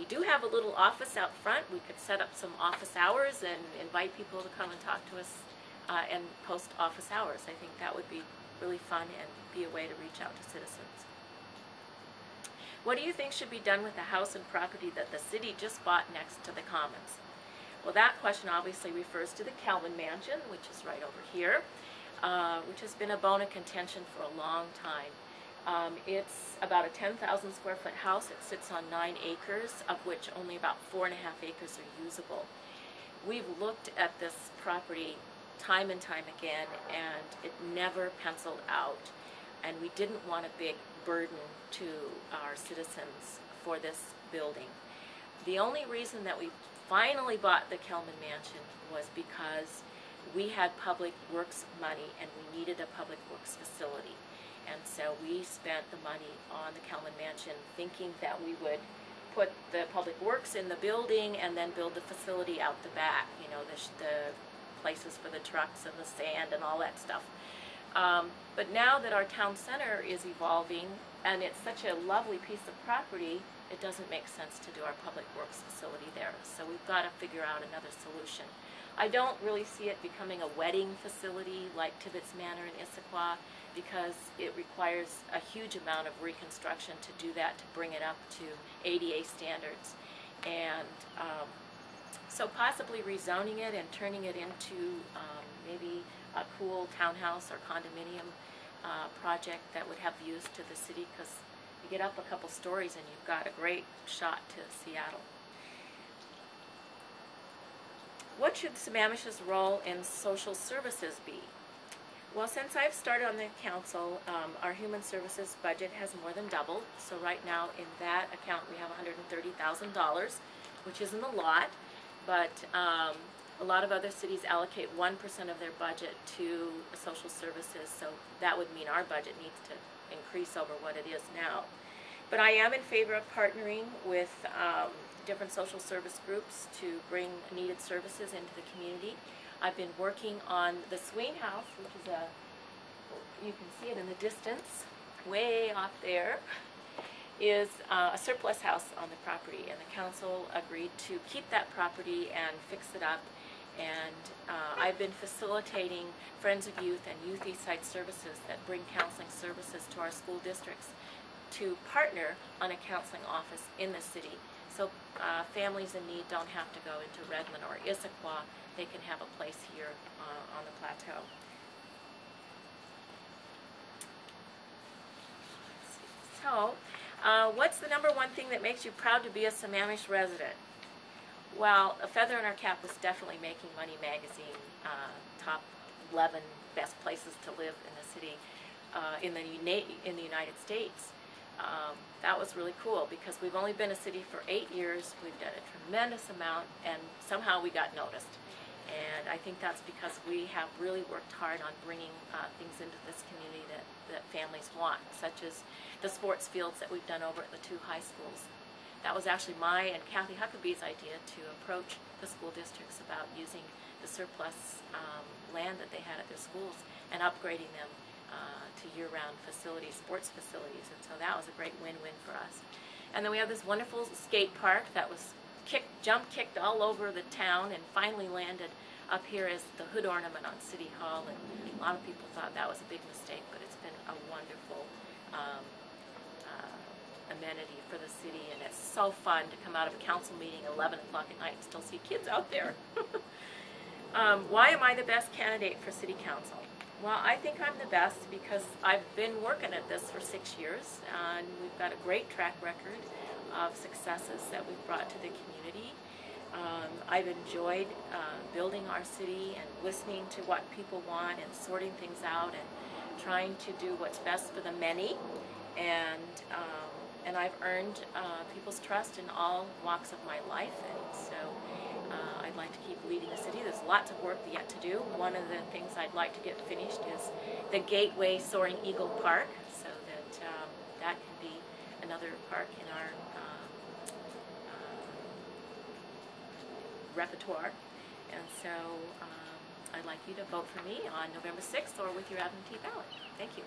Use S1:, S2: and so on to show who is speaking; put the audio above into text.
S1: We do have a little office out front. We could set up some office hours and invite people to come and talk to us and post office hours. I think that would be really fun and be a way to reach out to citizens. What do you think should be done with the house and property that the city just bought next to the Commons? Well, that question obviously refers to the Calvin Mansion, which is right over here, which has been a bone of contention for a long time. It's about a 10,000 square foot house. It sits on 9 acres, of which only about 4.5 acres are usable. We've looked at this property time and time again, and it never penciled out. And we didn't want a big burden to our citizens for this building. The only reason that we finally bought the Kelman Mansion was because we had public works money and we needed a public works facility. And so we spent the money on the Kelman Mansion thinking that we would put the public works in the building and then build the facility out the back, you know, the places for the trucks and the sand and all that stuff. But now that our town center is evolving and it's such a lovely piece of property, it doesn't make sense to do our public works facility there. So we've got to figure out another solution. I don't really see it becoming a wedding facility like Tibbetts Manor in Issaquah, because it requires a huge amount of reconstruction to do that, to bring it up to ADA standards. And so possibly rezoning it and turning it into maybe a cool townhouse or condominium project that would have views to the city, because you get up a couple stories and you've got a great shot to Seattle. What should Sammamish's role in social services be? Well, since I've started on the council, our human services budget has more than doubled. So right now in that account we have $130,000, which isn't a lot, but a lot of other cities allocate 1% of their budget to social services, so that would mean our budget needs to increase over what it is now. But I am in favor of partnering with different social service groups to bring needed services into the community. I've been working on the Sween House, which is you can see it in the distance, way off there, is a surplus house on the property, and the council agreed to keep that property and fix it up. And I've been facilitating Friends of Youth and Youth Eastside Services that bring counseling services to our school districts to partner on a counseling office in the city. So families in need don't have to go into Redmond or Issaquah. They can have a place here on the plateau. So, what's the #1 thing that makes you proud to be a Sammamish resident? Well, a feather in our cap was definitely Making Money magazine, top 11 best places to live in the city in the United States. That was really cool because we've only been a city for 8 years. We've done a tremendous amount, and somehow we got noticed. And I think that's because we have really worked hard on bringing things into this community that families want, such as the sports fields that we've done over at the 2 high schools. That was actually my and Kathy Huckabee's idea to approach the school districts about using the surplus land that they had at their schools and upgrading them to year-round facilities, sports facilities, and so that was a great win-win for us. And then we have this wonderful skate park that was jump-kicked all over the town and finally landed up here as the hood ornament on City Hall, and a lot of people thought that was a big mistake, but it's been a wonderful amenity for the city, and it's so fun to come out of a council meeting at 11 o'clock at night and still see kids out there. Why am I the best candidate for city council? Well, I think I'm the best because I've been working at this for 6 years, and we've got a great track record of successes that we've brought to the community. I've enjoyed building our city and listening to what people want and sorting things out and trying to do what's best for the many. And I've earned people's trust in all walks of my life, and so I'd like to keep leading the city. There's lots of work yet to do. One of the things I'd like to get finished is the Gateway Soaring Eagle Park, so that that can be another park in our repertoire. And so I'd like you to vote for me on November 6th or with your absentee ballot. Thank you.